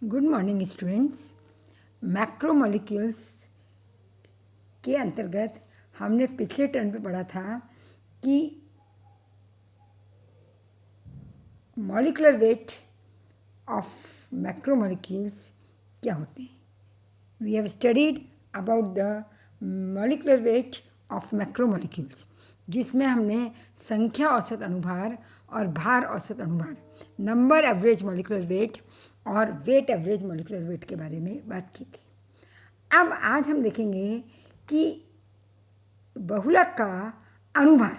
Good morning students. Macromolecules के अंतर्गत हमने पिछले टर्म पे पढ़ा था कि मॉलिक्यूलर वेट ऑफ मैक्रोमोलिक्यूल्स क्या होते हैं। We have studied about the molecular weight of macromolecules, जिसमें हमने संख्या औसत अनुभार और भार औसत अनुभार, नंबर एवरेज मॉलिक्यूलर वेट और वेट एवरेज मॉलिक्यूलर वेट के बारे में बात की थी। अब आज हम देखेंगे कि बहुलक का अणुभार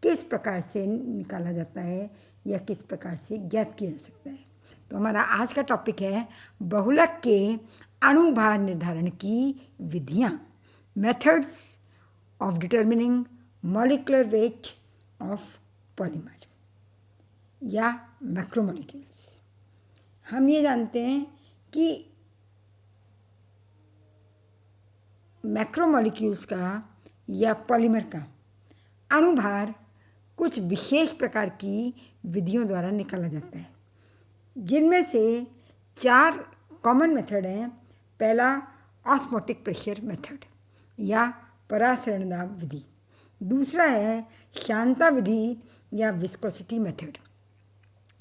किस प्रकार से निकाला जाता है या किस प्रकार से ज्ञात किया जा सकता है। तो हमारा आज का टॉपिक है बहुलक के अणुभार निर्धारण की विधियाँ, methods of determining molecular weight of polymer या मैक्रोमोलिक्यूल्स। हम ये जानते हैं कि मैक्रोमोलिक्यूल्स का या पॉलीमर का अणुभार कुछ विशेष प्रकार की विधियों द्वारा निकाला जाता है, जिनमें से 4 कॉमन मेथड हैं। पहला ऑस्मोटिक प्रेशर मेथड या परासरण दाब विधि, दूसरा है शांता विधि या विस्कोसिटी मेथड,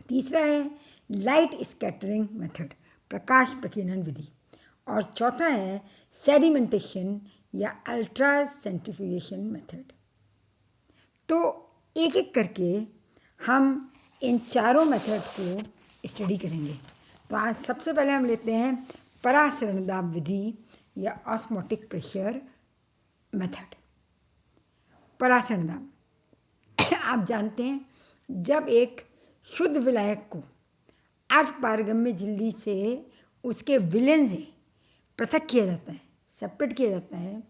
तीसरा है लाइट स्कैटरिंग मेथड प्रकाश प्रकीर्णन विधि, और चौथा है सेडिमेंटेशन या अल्ट्रा सेंट्रीफ्यूगेशन मेथड। तो एक एक करके हम इन चारों मेथड को स्टडी करेंगे। तो आज सबसे पहले हम लेते हैं परासरण दाब विधि या ऑस्मोटिक प्रेशर मेथड। परासरण दाब आप जानते हैं, जब एक शुद्ध विलायक को अर्धपारगम्य झिल्ली से उसके विलयन से पृथक किया जाता है, सेपरेट किया जाता है,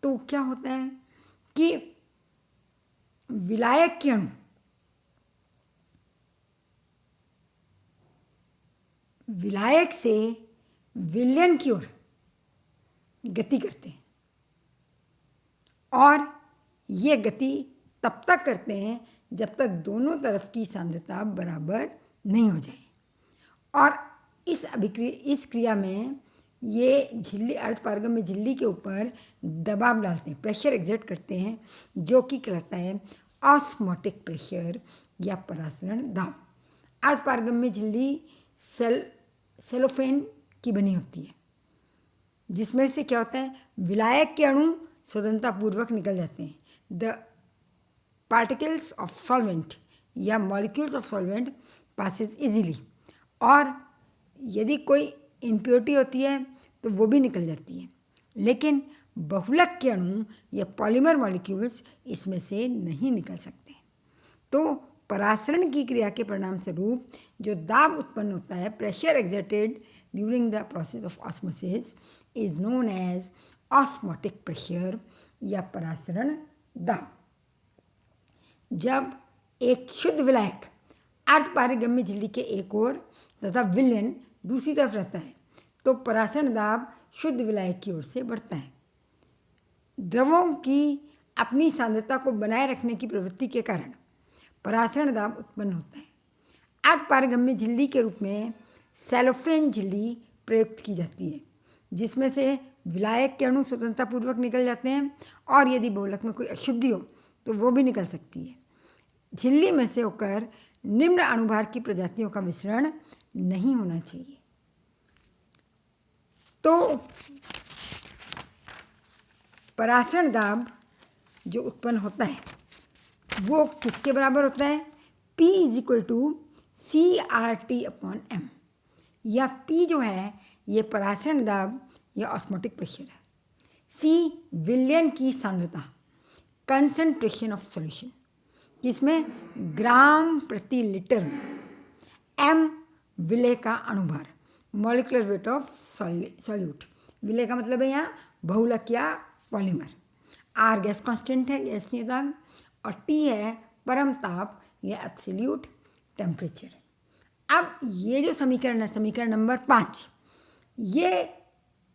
तो क्या होता है कि विलायक के अणु विलायक से विलयन की ओर गति करते हैं, और ये गति तब तक करते हैं जब तक दोनों तरफ की सांद्रता बराबर नहीं हो जाए। और इस क्रिया में ये झिल्ली अर्धपारगम्य झिल्ली के ऊपर दबाव डालते हैं, प्रेशर एक्सर्ट करते हैं, जो कि कहलाता है ऑस्मोटिक प्रेशर या परासरण दाब। अर्धपारगम्य झिल्ली सेलोफेन की बनी होती है, जिसमें से क्या होता है, विलायक के अणु स्वतंत्रतापूर्वक निकल जाते हैं। द पार्टिकल्स ऑफ सॉल्वेंट या molecules of solvent passes easily, और यदि कोई इम्प्योरिटी होती है तो वो भी निकल जाती है। लेकिन बहुलक के अणु या पॉलीमर मॉलिक्यूल्स इसमें से नहीं निकल सकते। तो परासरण की क्रिया के परिणाम स्वरूप जो दाब उत्पन्न होता है, pressure exerted during the process of osmosis, is known as osmotic pressure या परासरण दाब। जब एक शुद्ध विलायक अर्धपारगम्य झिल्ली के एक ओर तथा विलयन दूसरी तरफ रहता है, तो परासरण दाब शुद्ध विलायक की ओर से बढ़ता है। द्रवों की अपनी सांद्रता को बनाए रखने की प्रवृत्ति के कारण परासरण दाब उत्पन्न होता है। अर्धपारगम्य झिल्ली के रूप में सेलोफेन झिल्ली प्रयुक्त की जाती है, जिसमें से विलायक के अणु स्वतंत्रतापूर्वक निकल जाते हैं, और यदि बहुलक में कोई अशुद्धि हो तो वो भी निकल सकती है। झिल्ली में से होकर निम्न अणुभार की प्रजातियों का मिश्रण नहीं होना चाहिए। तो परासरण दाब जो उत्पन्न होता है वो किसके बराबर होता है, P = CRT/m, या P जो है ये परासरण दाब या ऑस्मोटिक प्रेशर है, C विलयन की सांद्रता, कंसंट्रेशन ऑफ सॉल्यूशन, जिसमें ग्राम प्रति लीटर में, m विलय का अणुभार, मॉलिक्यूलर वेट ऑफ सॉल्यूट, विलय का मतलब है यहाँ बहुलक या पॉलीमर, R गैस कांस्टेंट है, गैस नियतांक, और T है परम ताप या एब्सोल्यूट टेम्परेचर। अब ये जो समीकरण है, समीकरण नंबर 5, ये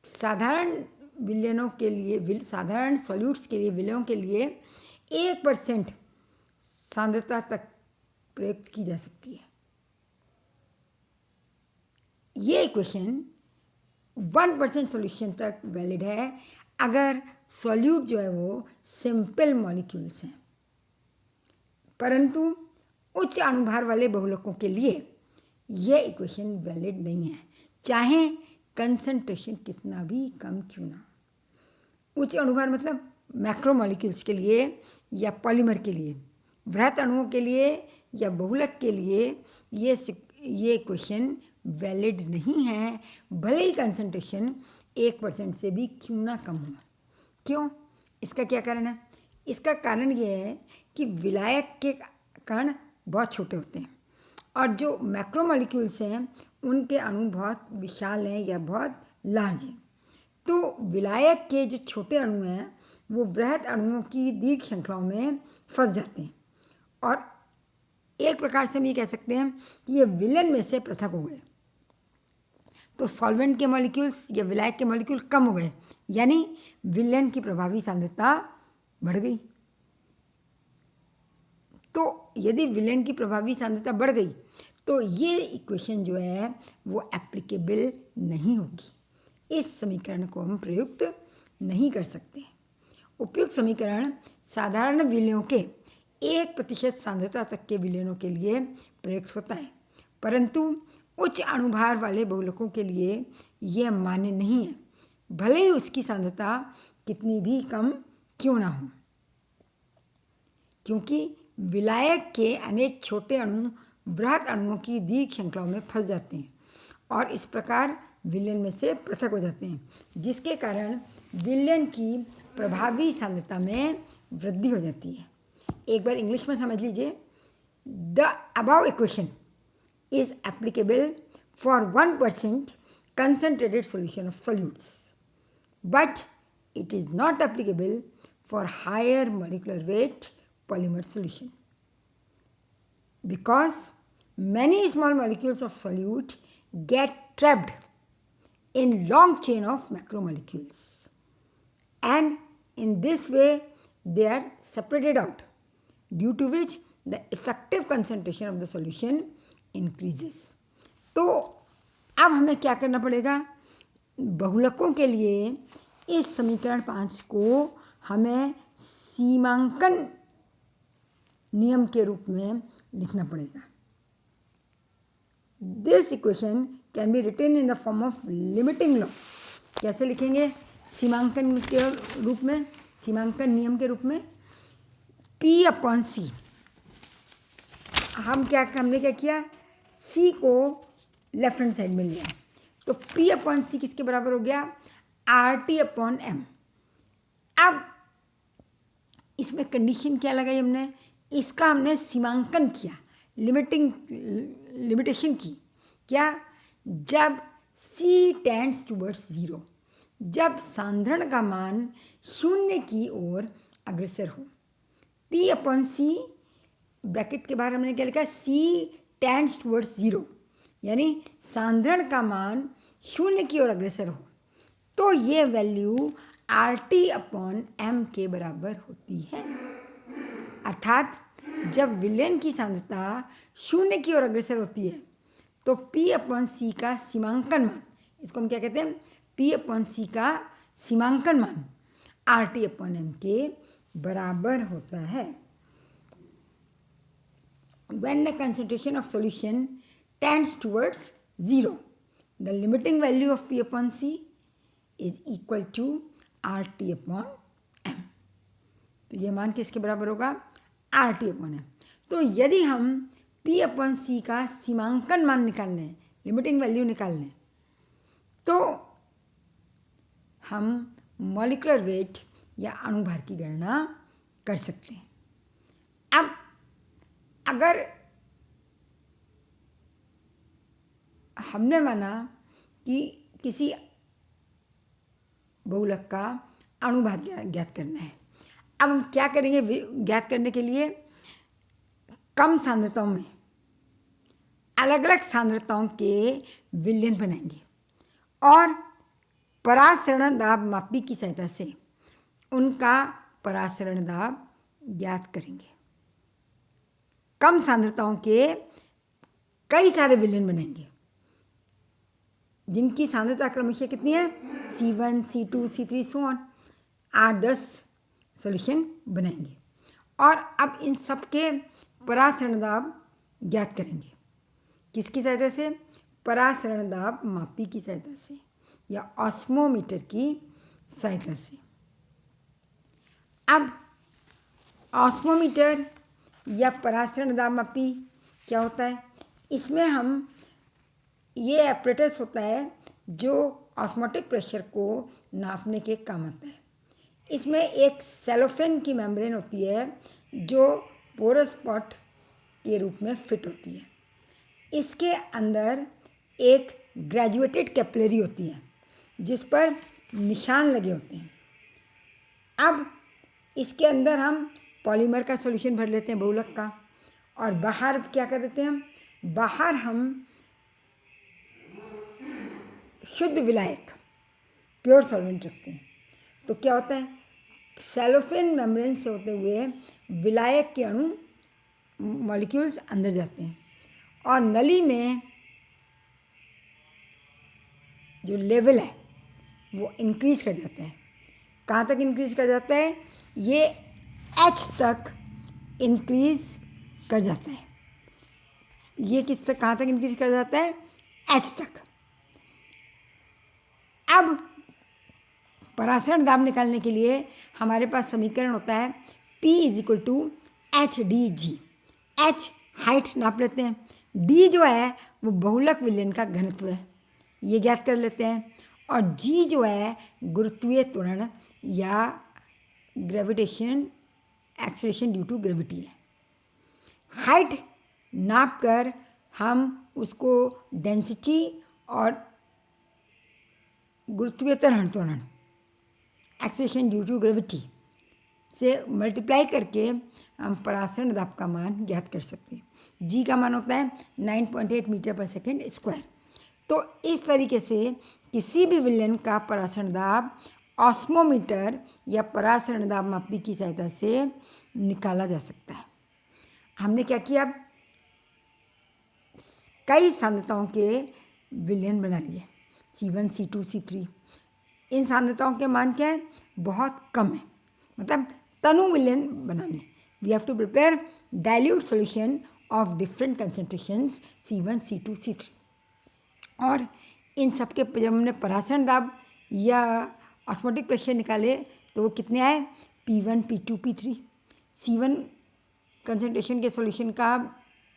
साधारण विलयनों के लिए, साधारण सॉल्यूट्स के लिए, विलयों के लिए 1% सांद्रता तक प्रयुक्त की जा सकती है। ये इक्वेशन 1% सॉल्यूशन तक वैलिड है अगर सॉल्यूट जो है वो सिंपल मॉलिक्यूल्स हैं, परंतु उच्च अणुभार वाले बहुलकों के लिए ये इक्वेशन वैलिड नहीं है, चाहे कंसंट्रेशन कितना भी कम क्यों ना। उच्च अणुभार मतलब मैक्रोमॉलिक्यूल्स के लिए या पॉलीमर के लिए, वृहत अणुओं के लिए या बहुलक के लिए ये इक्वेशन वैलिड नहीं है, भले ही कंसंट्रेशन 1% से भी क्यों ना कम हो। क्यों? इसका क्या कारण है? इसका कारण ये है कि विलायक के कण बहुत छोटे होते हैं और जो मैक्रोमॉलिक्यूल्स हैं उनके अणु बहुत विशाल हैं या बहुत लार्ज हैं। तो विलायक के जो छोटे अणु हैं वो वृहत अणुओं की दीर्घ श्रृंखलाओं में फंस जाते हैं और एक प्रकार से हम ये कह सकते हैं कि ये विलयन में से पृथक हो गए। तो सॉल्वेंट के मॉलिक्यूल्स या विलायक के मॉलिक्यूल कम हो गए, यानी विलयन की प्रभावी सांद्रता बढ़ गई। तो यदि विलयन की प्रभावी सांद्रता बढ़ गई तो ये इक्वेशन जो है वो एप्लीकेबल नहीं होगी। इस समीकरण को हम प्रयुक्त नहीं कर सकते। उपयुक्त समीकरण साधारण विलयों के 1% सांद्रता तक के विलयनों के लिए प्रयुक्त होता है, परंतु उच्च अणुभार वाले बहुलकों के लिए यह मान्य नहीं है, भले ही उसकी सांद्रता कितनी भी कम क्यों ना हो, क्योंकि विलायक के अनेक छोटे अणु वृहत अणुओं की दीर्घ श्रृंखलाओं में फंस जाते हैं और इस प्रकार विलयन में से पृथक हो जाते हैं, जिसके कारण विलयन की प्रभावी सांद्रता में वृद्धि हो जाती है। एक बार इंग्लिश में समझ लीजिए, the above equation is applicable for 1% concentrated solution of solutes, but it is not applicable for higher molecular weight polymer solution because many small molecules of solute get trapped in long chain of macromolecules, and in this way they are separated out, due to which the effective concentration of the solution increases. तो अब हमें क्या करना पड़ेगा? बहुलकों के लिए इस समीकरण 5 को हमें सीमांकन नियम के रूप में लिखना पड़ेगा। This equation can be written in the form of limiting law. कैसे लिखेंगे? सीमांकन के रूप में, सीमांकन नियम के रूप में P/C। हमने क्या किया? C को लेफ्ट हैंड साइड में लिया, तो P/C किसके बराबर हो गया? RT/M। अब इसमें कंडीशन क्या लगाई हमने? इसका हमने सीमांकन किया, लिमिटेशन की। क्या? जब C टेंड्स टूवर्ड्स 0, जब सांद्रण का मान 0 की ओर अग्रसर हो। P/C ब्रैकेट के बाहर हमने क्या लिखा? C टेंड्स टूवर्ड्स 0, यानी सांद्रण का मान 0 की ओर अग्रसर हो, तो ये वैल्यू RT/M के बराबर होती है। अर्थात जब विलयन की सांद्रता 0 की ओर अग्रसर होती है तो P/C का सीमांकन मान, इसको हम क्या कहते हैं? P/C का सीमांकन मान RT/M के बराबर होता है। When the concentration of solution tends towards 0, the limiting value of P/C is equal to RT/M। तो ये मान किसके बराबर होगा? RT/M। तो यदि हम P/C का सीमांकन मान निकाल लें, लिमिटिंग वैल्यू निकाल लें, तो हम मॉलिक्यूलर वेट या अणुभार की गणना कर सकते हैं। अब अगर हमने माना कि किसी बहुलक का अणुभार ज्ञात करना है, अब हम क्या करेंगे? ज्ञात करने के लिए कम सांद्रताओं में अलग अलग सांद्रताओं के विलयन बनाएंगे और परासरण दाब मापी की सहायता से उनका परासरण दाब ज्ञात करेंगे। कम सांद्रताओं के कई सारे विलयन बनेंगे जिनकी सांद्रता क्रमशः कितनी है, C1, C2, C3 so on, 8-10 solution बनाएंगे। और अब इन सब के परासरण दाब ज्ञात करेंगे। किसकी सहायता से, परासरण दाब मापी की सहायता से या ऑस्मोमीटर की सहायता से। अब ऑस्मोमीटर या परासरण दाब मापी क्या होता है, इसमें हम ये एपरेटस होता है जो ऑस्मोटिक प्रेशर को नापने के काम आता है। इसमें एक सेलोफेन की मेम्ब्रेन होती है जो पोरस पॉट के रूप में फिट होती है। इसके अंदर एक ग्रेजुएटेड कैपिलरी होती है जिस पर निशान लगे होते हैं। अब इसके अंदर हम पॉलीमर का सॉल्यूशन भर लेते हैं, बहुलक का, और बाहर क्या कर देते हैं, बाहर हम शुद्ध विलायक प्योर सॉल्वेंट रखते हैं। तो क्या होता है, सेलोफेन मेम्ब्रेन से होते हुए विलायक के अणु मॉलिक्यूल्स अंदर जाते हैं और नली में जो लेवल है वो इंक्रीज कर जाता है। कहाँ तक इंक्रीज कर जाता है, ये H तक इंक्रीज कर जाता है। ये किस तक, कहाँ तक इंक्रीज कर जाता है, H तक। अब परासरण दाब निकालने के लिए हमारे पास समीकरण होता है P = HDG। H हाइट नाप लेते हैं, D जो है वो बहुलक विलयन का घनत्व है, ये ज्ञात कर लेते हैं, और G जो है गुरुत्वीय त्वरण या gravitation acceleration due to gravity है। हाइट नाप कर हम उसको डेंसिटी और गुरुत्वीय त्वरण एक्सेलरेशन ड्यू टू ग्रेविटी से मल्टीप्लाई करके हम परासरण दाब का मान ज्ञात कर सकते हैं। जी का मान होता है 9.8 मीटर पर सेकेंड स्क्वायर। तो इस तरीके से किसी भी विलयन का परासरण दाब ऑस्मोमीटर या परासरण दाब मापी की सहायता से निकाला जा सकता है। हमने क्या किया, कई सांद्रताओं के विलयन बना लिए, C1, C2, C3। इन सांद्रताओं के मान क्या है, बहुत कम है, मतलब तनु विलयन बनाने। We have to prepare dilute solution of different concentrations C1, C2, C3। और इन सब के जब हमने परासरण दाब या ऑस्मोटिक प्रेशर निकाले तो वो कितने आए, P1, P2, P3। C1 concentration के सॉल्यूशन का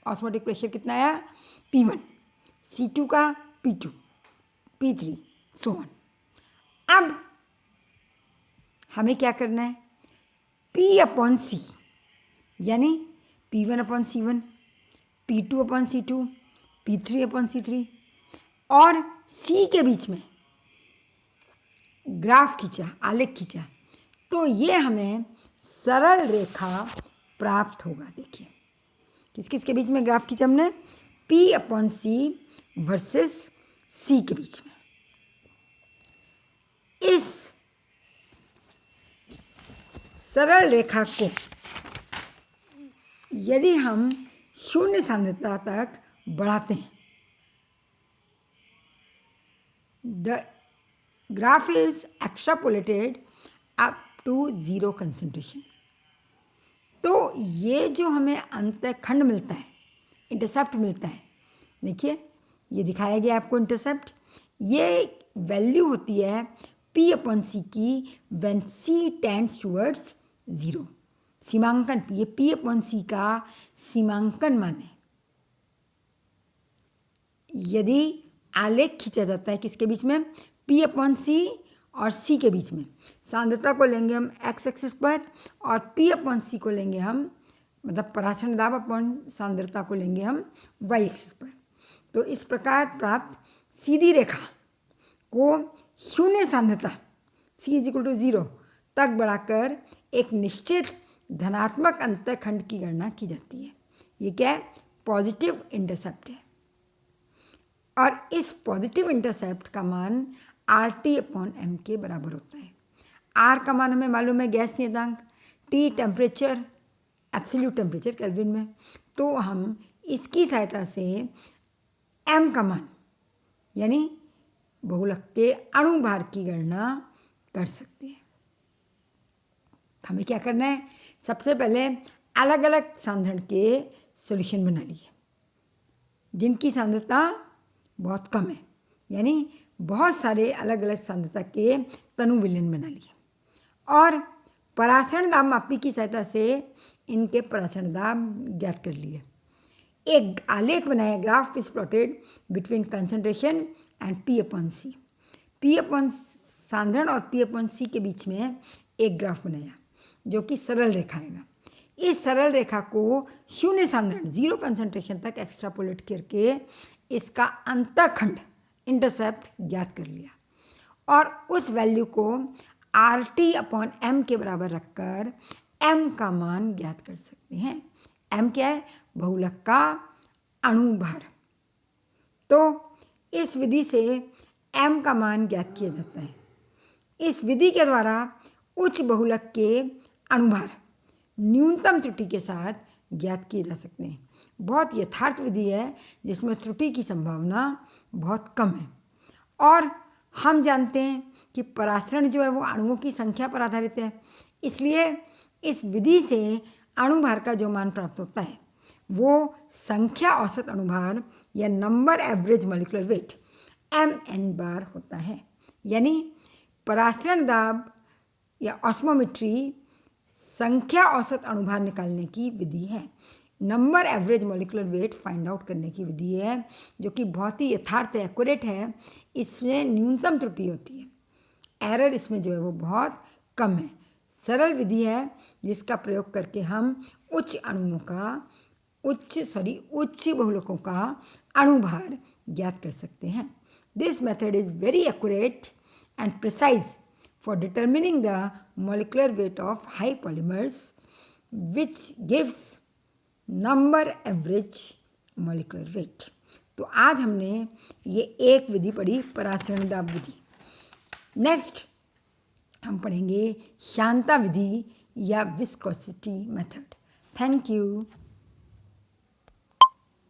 ऑस्मोटिक प्रेशर कितना आया, P1, C2 का P2, P3 सो ऑन। अब हमें क्या करना है, P/C यानी P1/C1, P2/C2, P3/C3 और C के बीच में ग्राफ खींचा, आलेख खींचा, तो ये हमें सरल रेखा प्राप्त होगा। देखिए किस किस के बीच में ग्राफ खींचा हमने, P/C वर्सेस C के बीच में। इस सरल रेखा को यदि हम शून्य सांद्रता तक बढ़ाते हैं, the graph is extrapolated up to 0 concentration. तो ये जो हमें अंतःखंड मिलता है, इंटरसेप्ट मिलता है, देखिए ये दिखाया गया आपको इंटरसेप्ट, ये वैल्यू होती है P/C की व्हेन C टेंड्स टूवर्ड्स 0। सीमांकन, ये P/C का सीमांकन मान है। यदि आलेख खींचा जाता है किसके बीच में, P/C और C के बीच में, सांद्रता को लेंगे हम x एक्सिस पर और P/C को लेंगे हम, मतलब परासरण दाब अपॉन सांद्रता को लेंगे हम y एक्सिस पर। तो इस प्रकार प्राप्त सीधी रेखा को शून्य सांद्रता C = 0 तक बढ़ाकर एक निश्चित धनात्मक अंतःखंड की गणना की जाती है। ये क्या है, पॉजिटिव इंटरसेप्ट है। और इस पॉजिटिव इंटरसेप्ट का मान RT/m के बराबर होता है। R का मान हमें मालूम है गैस नियतांक, T temperature, absolute temperature kelvin में। तो हम इसकी सहायता से m का मान यानी बहुलक के अणुभार की गणना कर सकते हैं। हमें क्या करना है, सबसे पहले अलग अलग सांद्रण के सॉल्यूशन बना लिए जिनकी सांद्रता बहुत कम है, यानी बहुत सारे अलग अलग सांद्रता के तनु विलयन बना लिए और परासरण दाब मापी की सहायता से इनके परासरण दाब ज्ञात कर लिए। एक आलेख बनाया, graph is plotted between concentration and P/C। P/ सांद्रण और P/C के बीच में एक ग्राफ बनाया जो कि सरल रेखा है। इस सरल रेखा को शून्य सांद्रण, जीरो कंसंट्रेशन तक एक्स्ट्रापोलेट करके इसका अंतःखंड इंटरसेप्ट ज्ञात कर लिया और उस वैल्यू को RT/M के बराबर रखकर M का मान ज्ञात कर सकते हैं। M क्या है, बहुलक का अणुभार। तो इस विधि से M का मान ज्ञात किया जाता है। इस विधि के द्वारा उच्च बहुलक के अणुभार न्यूनतम त्रुटि के साथ ज्ञात किए जा सकते हैं। बहुत यथार्थ विधि है जिसमें त्रुटि की संभावना बहुत कम है और हम जानते हैं कि परासरण जो है वो अणुओं की संख्या पर आधारित है, इसलिए इस विधि से अणुभार का जो मान प्राप्त होता है वो संख्या औसत अणुभार या number average molecular wait MN बार होता है। यानी परासरण दाब या ऑस्मोमेट्री संख्या औसत अणुभार निकालने की विधि है, number average molecular weight find out करने की विधि है, जो कि बहुत ही यथार्थ है, एक्यूरेट है। इसमें न्यूनतम त्रुटि होती है, एरर इसमें जो है वो बहुत कम है। सरल विधि है जिसका प्रयोग करके हम उच्च अणुओं का उच्च बहुलकों का अणुभार ज्ञात कर सकते हैं। This method is very accurate and precise for determining the molecular weight of high polymers, which gives number average molecular weight। तो आज हमने ये एक विधि पढ़ी, परासरण दाब विधि। नेक्स्ट हम पढ़ेंगे शांता विधि या विस्कोसिटी मेथड। Thank you.